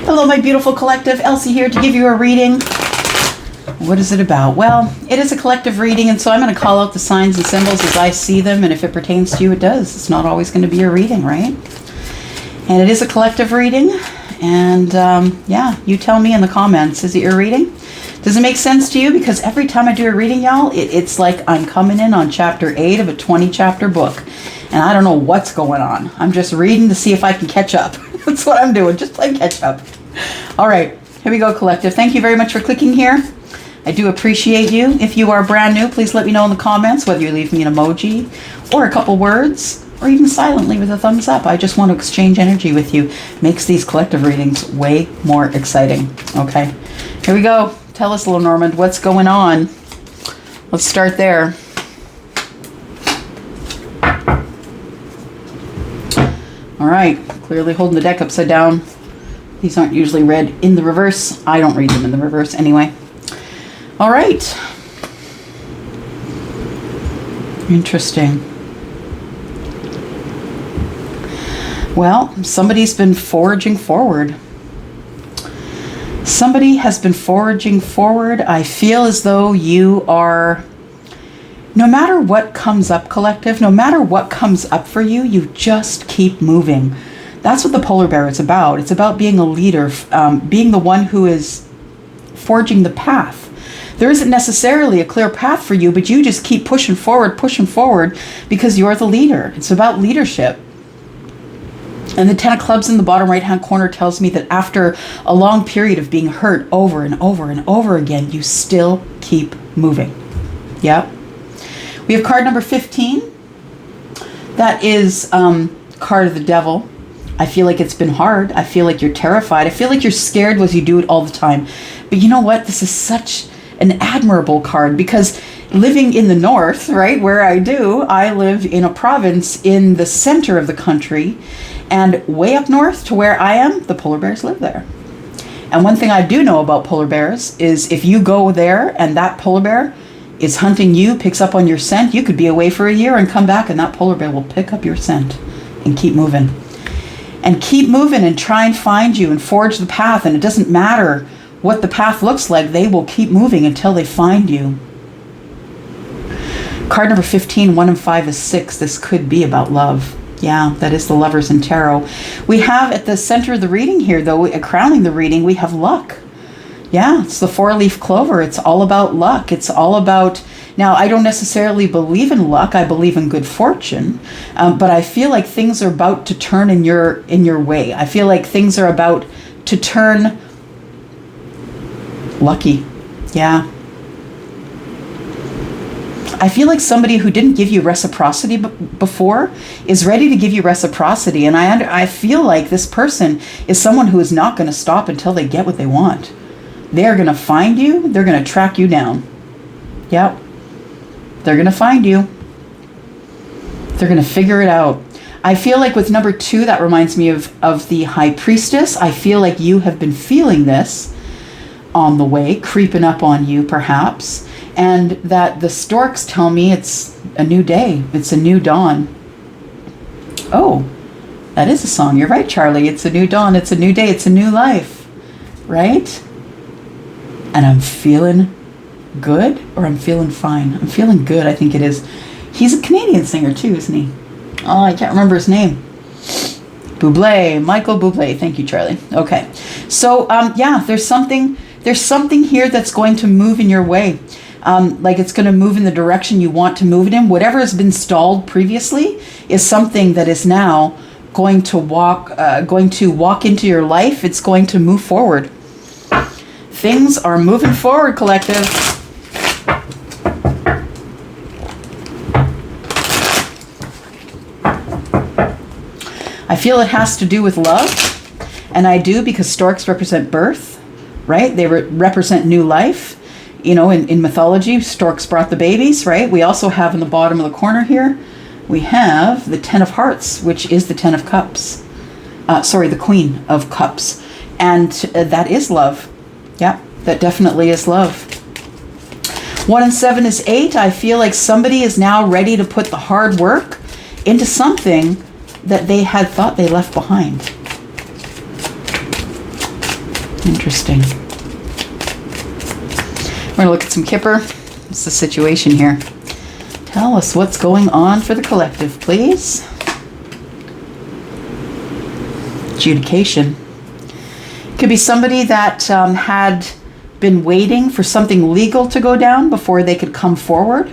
Hello, my beautiful collective. Elsie here to give you a reading. What is it about? Well, it is a collective reading, and so I'm going to call out the signs and symbols as I see them, and if it pertains to you, it does. It's not always going to be a reading, right? And it is a collective reading, and yeah, you tell me in the comments, is it your reading? Does it make sense to you? Because every time I do a reading, y'all, it's like I'm coming in on chapter 8 of a 20-chapter book, and I don't know what's going on. I'm just reading to see if I can catch up. That's what I'm doing, just playing catch up. All right, here we go, collective. Thank you very much for clicking here. I do appreciate you. If you are brand new, please let me know in the comments, whether you leave me an emoji or a couple words, or even silently with a thumbs up. I just want to exchange energy with you. Makes these collective readings way more exciting. Okay, here we go. Tell us, little Normand, what's going on? Let's start there. All right, clearly holding the deck upside down. These aren't usually read in the reverse. I don't read them in the reverse anyway. All right. Interesting. Well, somebody's been foraging forward. Somebody has been foraging forward. I feel as though you are, no matter what comes up, collective, no matter what comes up for you, you just keep moving. That's what the polar bear is about. It's about being a leader, being the one who is forging the path. There isn't necessarily a clear path for you, but you just keep pushing forward because you're the leader. It's about leadership. And the 10 of clubs in the bottom right-hand corner tells me that after a long period of being hurt over and over and over again, you still keep moving. Yep. We have card number 15. That is card of the devil. I feel like it's been hard. I feel like you're terrified. I feel like you're scared as you do it all the time. But you know what? This is such an admirable card because living in the north, right, where I do, I live in a province in the center of the country, and way up north to where I am, the polar bears live there. And one thing I do know about polar bears is if you go there and that polar bear is hunting you, picks up on your scent, you could be away for a year and come back and that polar bear will pick up your scent and keep moving. And keep moving and try and find you and forge the path. And it doesn't matter what the path looks like, they will keep moving until they find you. Card number 15, 1 and 5 is 6. This could be about love. Yeah, that is the Lovers in Tarot. We have at the center of the reading here, though, crowning the reading, we have luck. Yeah, it's the 4-leaf clover. It's all about luck. It's all about, now I don't necessarily believe in luck. I believe in good fortune. But I feel like things are about to turn in your way. I feel like things are about to turn lucky. Yeah. I feel like somebody who didn't give you reciprocity before is ready to give you reciprocity. And I feel like this person is someone who is not going to stop until they get what they want. They're going to find you. They're going to track you down. Yep. They're going to find you. They're going to figure it out. I feel like with number 2, that reminds me of the High Priestess. I feel like you have been feeling this on the way, creeping up on you perhaps. And that the storks tell me it's a new day. It's a new dawn. Oh, that is a song. You're right, Charlie. It's a new dawn. It's a new day. It's a new life. Right? And I'm feeling good, or I'm feeling fine. I'm feeling good, I think it is. He's a Canadian singer too, isn't he? Oh, I can't remember his name. Bublé, Michael Bublé. Thank you, Charlie. Okay. So, yeah, there's something here that's going to move in your way. Like it's going to move in the direction you want to move it in. Whatever has been stalled previously is something that is now going to walk into your life. It's going to move forward. Things are moving forward, collective. I feel it has to do with love, and I do because storks represent birth, right? They represent new life. You know, in mythology, storks brought the babies, right? We also have in the bottom of the corner here, we have the 10 of Hearts, which is the 10 of Cups. The Queen of Cups. And that is love. Yeah, that definitely is love. 1 and 7 is 8. I feel like somebody is now ready to put the hard work into something that they had thought they left behind. Interesting. We're going to look at some Kipper. What's the situation here? Tell us what's going on for the collective, please. Judication. Could be somebody that had been waiting for something legal to go down before they could come forward.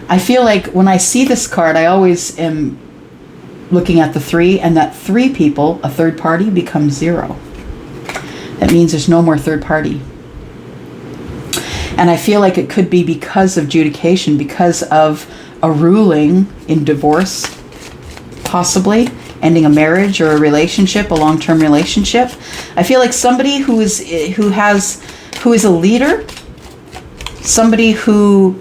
I feel like when I see this card, I always am looking at the 3, and that 3 people, a third party, becomes 0. That means there's no more third party. And I feel like it could be because of judication, because of a ruling in divorce, possibly ending a marriage or a relationship, a long-term relationship. I feel like somebody who is a leader, somebody who,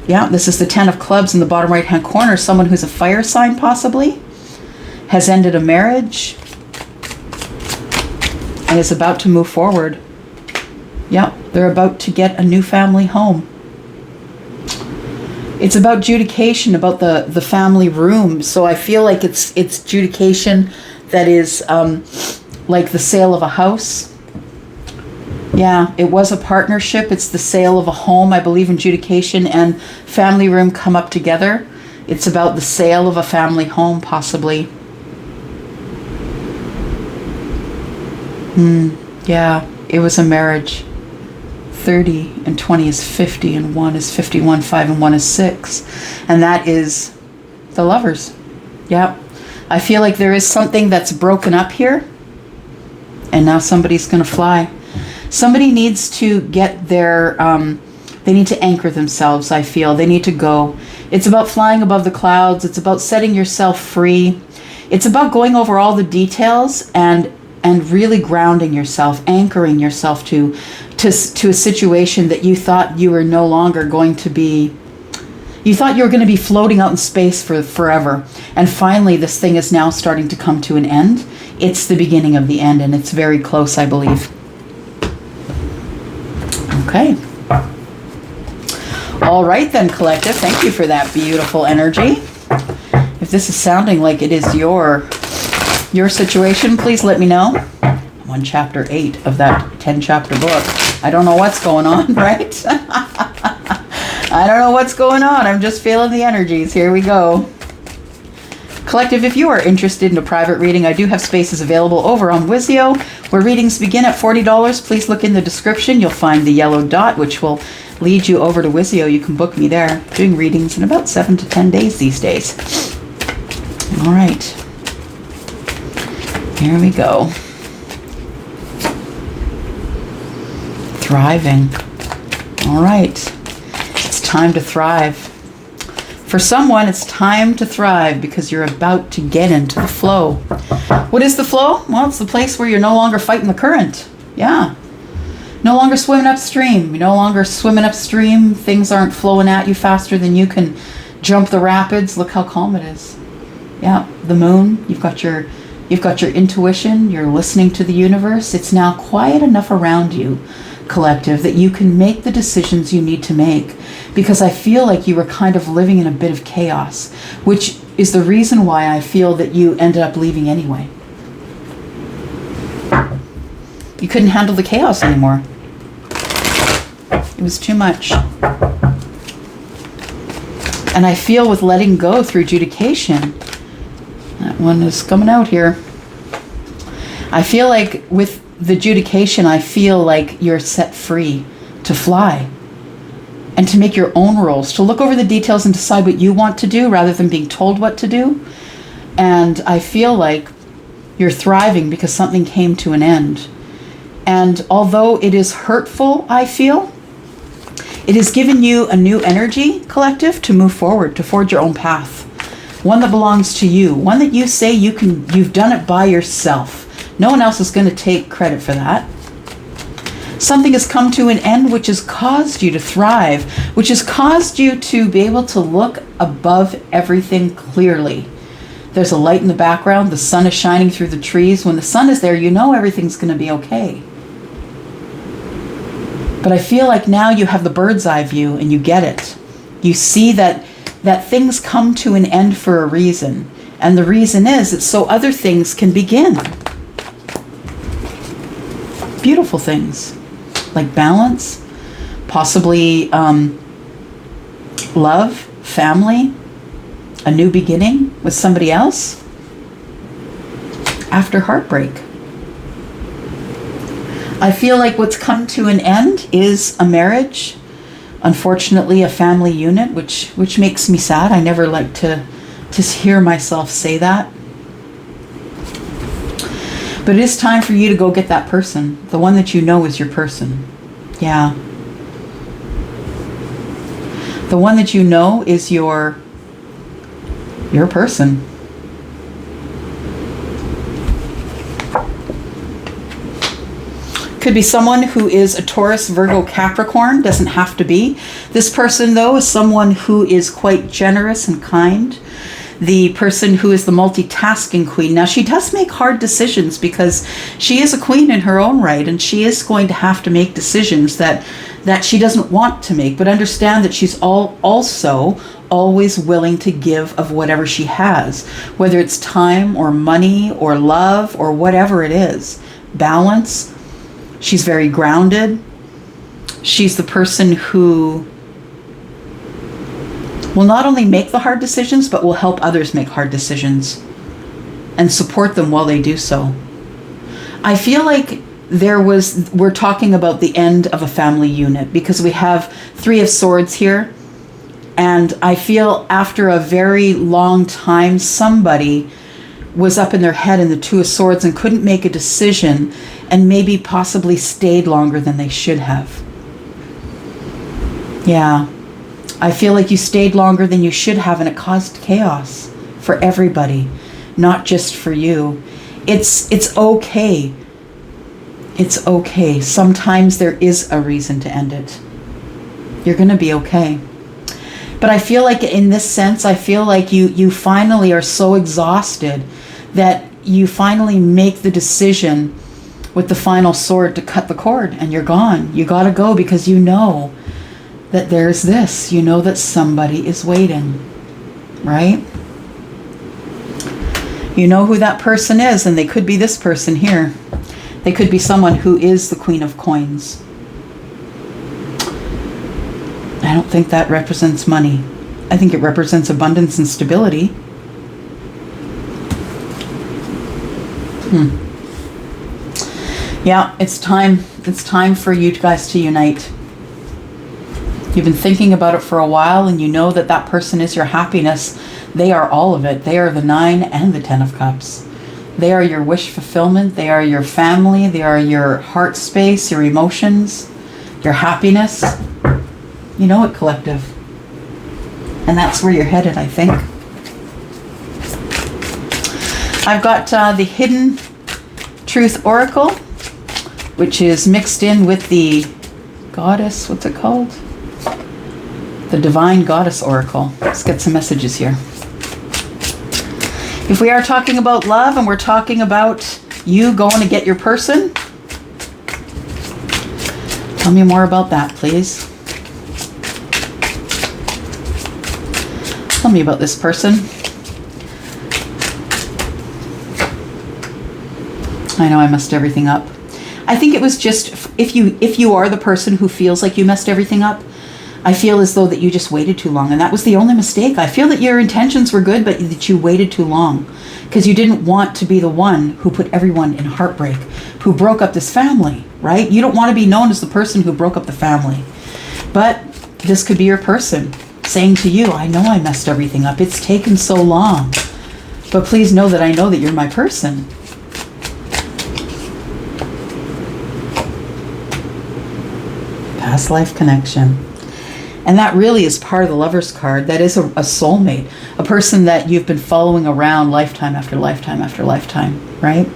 yeah, this is the 10 of clubs in the bottom right-hand corner, someone who's a fire sign possibly, has ended a marriage and is about to move forward. Yeah, they're about to get a new family home. It's about judication, about the family room. So I feel like it's judication that is like the sale of a house. Yeah, it was a partnership. It's the sale of a home. I believe in judication and family room come up together. It's about the sale of a family home, possibly. Yeah, it was a marriage. 30 and 20 is 50, and 1 is 51, 5 and 1 is 6. And that is the Lovers. Yeah. I feel like there is something that's broken up here, and now somebody's going to fly. Somebody needs to get their, they need to anchor themselves, I feel. They need to go. It's about flying above the clouds. It's about setting yourself free. It's about going over all the details and really grounding yourself, anchoring yourself to a situation that you thought you were no longer going to be. You thought you were going to be floating out in space for forever. And finally, this thing is now starting to come to an end. It's the beginning of the end, and it's very close, I believe. Okay. All right then, collective. Thank you for that beautiful energy. If this is sounding like it is your situation, please let me know. I'm on chapter 8 of that 10-chapter book. I don't know what's going on, right? I don't know what's going on. I'm just feeling the energies. Here we go. Collective, if you are interested in a private reading, I do have spaces available over on Wizio, where readings begin at $40. Please look in the description. You'll find the yellow dot, which will lead you over to Wizio. You can book me there. Doing readings in about 7 to 10 days these days. All right. Here we go. Thriving. All right. It's time to thrive. For someone, it's time to thrive because you're about to get into the flow. What is the flow? Well, it's the place where you're no longer fighting the current. Yeah. No longer swimming upstream. You're no longer swimming upstream. Things aren't flowing at you faster than you can jump the rapids. Look how calm it is. Yeah. The moon. You've got your intuition. You're listening to the universe. It's now quiet enough around you, collective, that you can make the decisions you need to make, because I feel like you were kind of living in a bit of chaos, which is the reason why I feel that you ended up leaving anyway. You couldn't handle the chaos anymore. It was too much. And I feel with letting go through judication, that one is coming out here. I feel like with the judication, I feel like you're set free to fly and to make your own rules, to look over the details and decide what you want to do rather than being told what to do. And I feel like you're thriving because something came to an end. And although it is hurtful, I feel, it has given you a new energy, collective, to move forward, to forge your own path. One that belongs to you, one that you say you've done it by yourself. No one else is going to take credit for that. Something has come to an end which has caused you to thrive, which has caused you to be able to look above everything clearly. There's a light in the background. The sun is shining through the trees. When the sun is there, you know everything's going to be okay. But I feel like now you have the bird's eye view and you get it. You see that things come to an end for a reason. And the reason is it's so other things can begin. beautiful things like balance, possibly love, family, a new beginning with somebody else after heartbreak. I feel like what's come to an end is a marriage, unfortunately a family unit, which makes me sad. I never like to hear myself say that. But it is time for you to go get that person, the one that you know is your person. Yeah. The one that you know is your person. Could be someone who is a Taurus, Virgo, Capricorn. Doesn't have to be. This person, though, is someone who is quite generous and kind. The person who is the multitasking queen. Now, she does make hard decisions because she is a queen in her own right, and she is going to have to make decisions that she doesn't want to make. But understand that she's also always willing to give of whatever she has, whether it's time or money or love or whatever it is. Balance. She's very grounded. She's the person who will not only make the hard decisions, but will help others make hard decisions and support them while they do so. I feel like we're talking about the end of a family unit because we have Three of Swords here. And I feel after a very long time, somebody was up in their head in the Two of Swords and couldn't make a decision and maybe possibly stayed longer than they should have. Yeah. I feel like you stayed longer than you should have, and it caused chaos for everybody, not just for you. It's okay. It's okay. Sometimes there is a reason to end it. You're going to be okay. But I feel like in this sense, I feel like you finally are so exhausted that you finally make the decision with the final sword to cut the cord, and you're gone. You got to go because you know that there's this. You know that somebody is waiting, right? You know who that person is, and they could be this person here. They could be someone who is the Queen of Coins. I don't think that represents money. I think it represents abundance and stability. Yeah, it's time. It's time for you guys to unite. You've been thinking about it for a while, and you know that that person is your happiness. They are all of it. They are the 9 and the 10 of Cups. They are your wish fulfillment. They are your family. They are your heart space, your emotions, your happiness. You know it, collective. And that's where you're headed, I think. I've got the Hidden Truth Oracle, which is mixed in with the Goddess, what's it called? The Divine Goddess Oracle. Let's get some messages here. If we are talking about love and we're talking about you going to get your person, tell me more about that, please. Tell me about this person. I know I messed everything up. I think it was just, if you are the person who feels like you messed everything up, I feel as though that you just waited too long, and that was the only mistake. I feel that your intentions were good, but that you waited too long because you didn't want to be the one who put everyone in heartbreak, who broke up this family, right? You don't want to be known as the person who broke up the family. But this could be your person saying to you, I know I messed everything up. It's taken so long. But please know that I know that you're my person. Past life connection. And that really is part of the Lover's card. That is a soulmate, a person that you've been following around lifetime after lifetime after lifetime, right?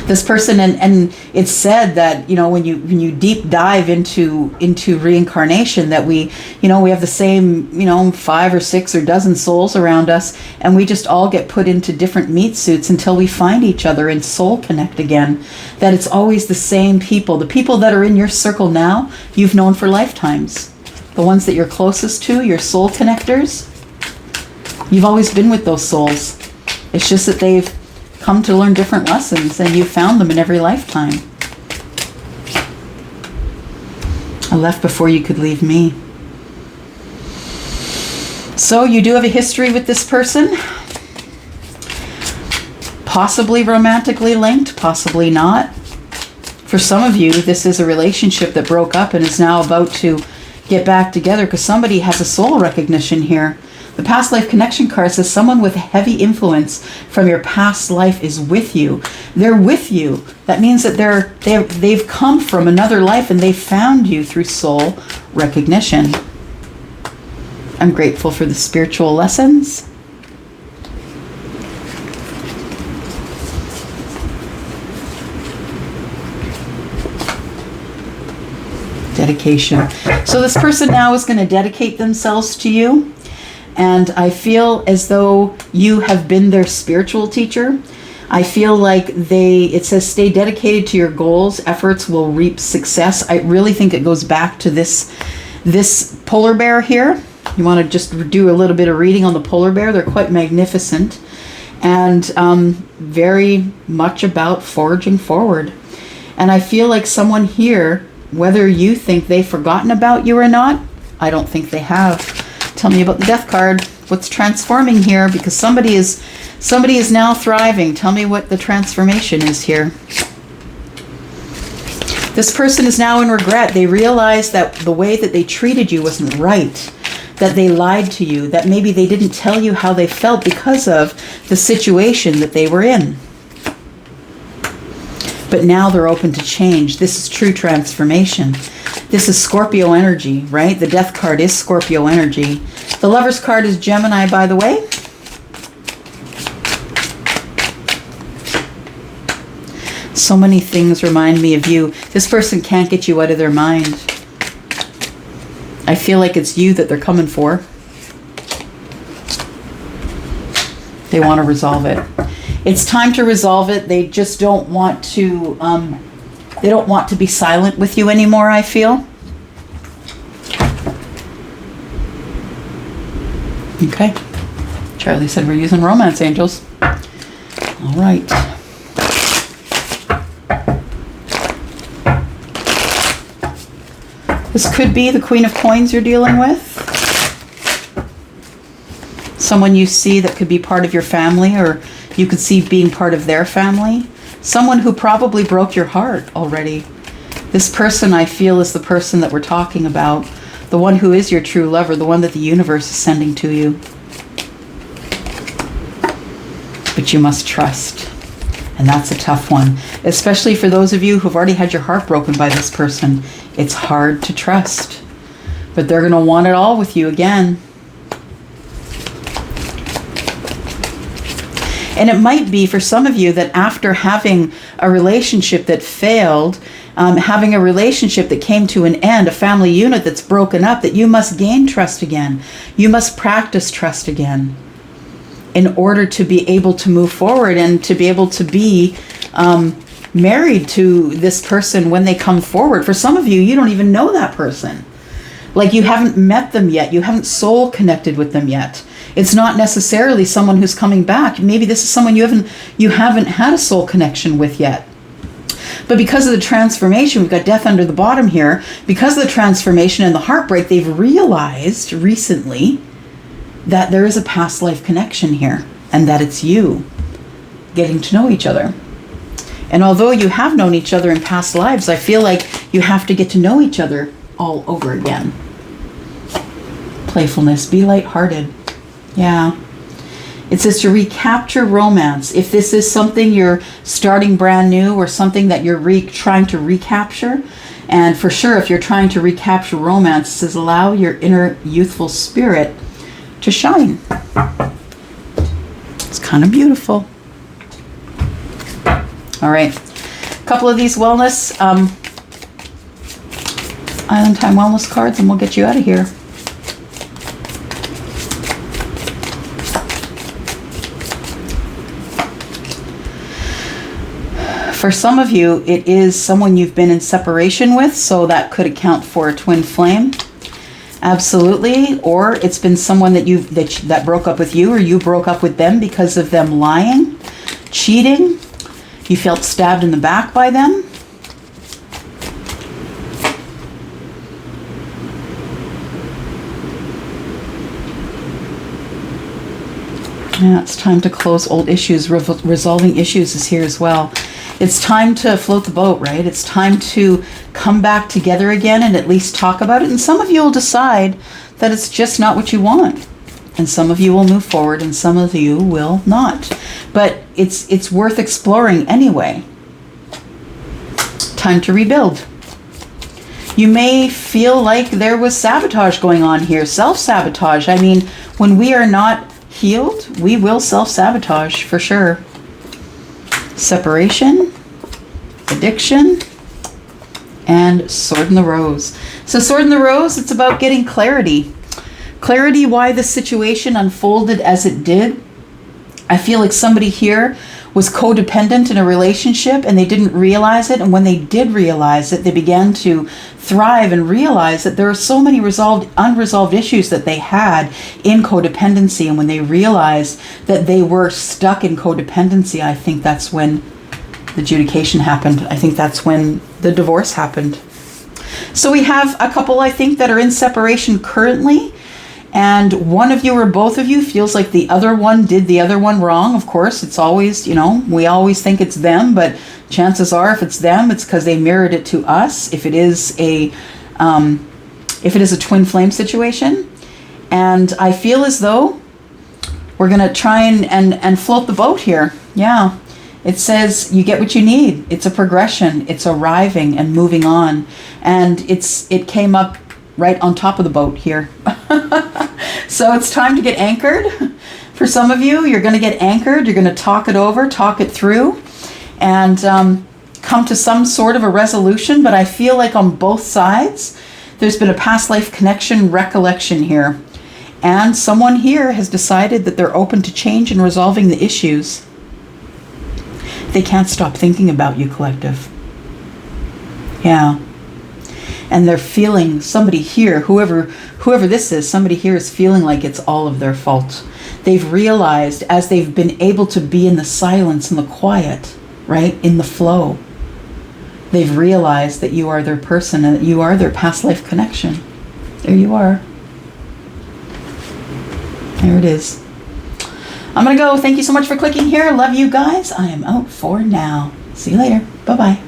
This person, and it's said that, you know, when you deep dive into reincarnation, that we have the same, 5 or 6 or dozen souls around us, and we just all get put into different meat suits until we find each other and soul connect again. That it's always the same people. The people that are in your circle now, you've known for lifetimes. The ones that you're closest to, your soul connectors, you've always been with those souls. It's just that they've come to learn different lessons, and you found them in every lifetime. I left before you could leave me. So you do have a history with this person. Possibly romantically linked, possibly not. For some of you, this is a relationship that broke up and is now about to get back together because somebody has a soul recognition here. The past life connection card says someone with heavy influence from your past life is with you. They're with you. That means that they've come from another life and they found you through soul recognition. I'm grateful for the spiritual lessons. Dedication. So this person now is going to dedicate themselves to you. And I feel as though you have been their spiritual teacher. I feel like it says stay dedicated to your goals. Efforts will reap success. I really think it goes back to this polar bear here. You want to just do a little bit of reading on the polar bear. They're quite magnificent and very much about forging forward. And I feel like someone here, whether you think they've forgotten about you or not, I don't think they have. Tell me about the death card. What's transforming here? Because somebody is now thriving. Tell me what the transformation is here. This person is now in regret. They realize that the way that they treated you wasn't right. That they lied to you. That maybe they didn't tell you how they felt because of the situation that they were in. But now they're open to change. This is true transformation. This is Scorpio energy, right? The death card is Scorpio energy. The Lover's card is Gemini, by the way. So many things remind me of you. This person can't get you out of their mind. I feel like it's you that they're coming for. They want to resolve it. It's time to resolve it. They just don't want to, they don't want to be silent with you anymore, I feel. Okay. Charlie said we're using romance angels. All right. This could be the Queen of Coins you're dealing with. Someone you see that could be part of your family, or you could see being part of their family. Someone who probably broke your heart already. This person, I feel, is the person that we're talking about. The one who is your true lover, the one that the universe is sending to you. But you must trust. And that's a tough one. Especially for those of you who've already had your heart broken by this person. It's hard to trust. But they're going to want it all with you again. And it might be for some of you that after having a relationship that failed, having a relationship that came to an end, a family unit that's broken up, that you must gain trust again. You must practice trust again in order to be able to move forward and to be able to be married to this person when they come forward. For some of you, you don't even know that person. Like you haven't met them yet. You haven't soul connected with them yet. It's not necessarily someone who's coming back. Maybe this is someone you haven't had a soul connection with yet. But because of the transformation, we've got death under the bottom here. Because of the transformation and the heartbreak, they've realized recently that there is a past life connection here and that it's you getting to know each other. And although you have known each other in past lives, I feel like you have to get to know each other all over again. Playfulness, be lighthearted. Yeah. It says to recapture romance. If this is something you're starting brand new or something that you're trying to recapture, and for sure if you're trying to recapture romance, it says allow your inner youthful spirit to shine. It's kind of beautiful. All right. A couple of these wellness, Island Time wellness cards, and we'll get you out of here. For some of you, it is someone you've been in separation with, so that could account for a twin flame. Absolutely. Or it's been someone that broke up with you, or you broke up with them because of them lying, cheating. You felt stabbed in the back by them. Yeah, it's time to close old issues. Resolving issues is here as well. It's time to float the boat, right? It's time to come back together again and at least talk about it. And some of you will decide that it's just not what you want. And some of you will move forward and some of you will not. But it's worth exploring anyway. Time to rebuild. You may feel like there was sabotage going on here. Self-sabotage. I mean, when we are not healed, we will self-sabotage for sure. Separation, addiction, and Sword in the Rose. So Sword in the Rose, it's about getting clarity. Clarity why the situation unfolded as it did. I feel like somebody here was codependent in a relationship and they didn't realize it. And when they did realize it, they began to thrive and realize that there are so many unresolved issues that they had in codependency. And when they realized that they were stuck in codependency, I think that's when the judication happened. I think that's when the divorce happened. So we have a couple, I think, that are in separation currently. And one of you or both of you feels like the other one did the other one wrong. Of course, it's always, we always think it's them, but chances are if it's them, it's because they mirrored it to us. If it is a twin flame situation. And I feel as though we're going to try and float the boat here. Yeah. It says you get what you need. It's a progression. It's arriving and moving on. And it came up right on top of the boat here. So it's time to get anchored. For some of you, you're going to get anchored. You're going to talk it over, talk it through, and come to some sort of a resolution. But I feel like on both sides, there's been a past life connection recollection here. And someone here has decided that they're open to change and resolving the issues. They can't stop thinking about you, collective. Yeah. And they're feeling, somebody here, whoever this is, somebody here is feeling like it's all of their fault. They've realized as they've been able to be in the silence and the quiet, right, in the flow, they've realized that you are their person and that you are their past life connection. There you are. There it is. I'm going to go. Thank you so much for clicking here. Love you guys. I am out for now. See you later. Bye-bye.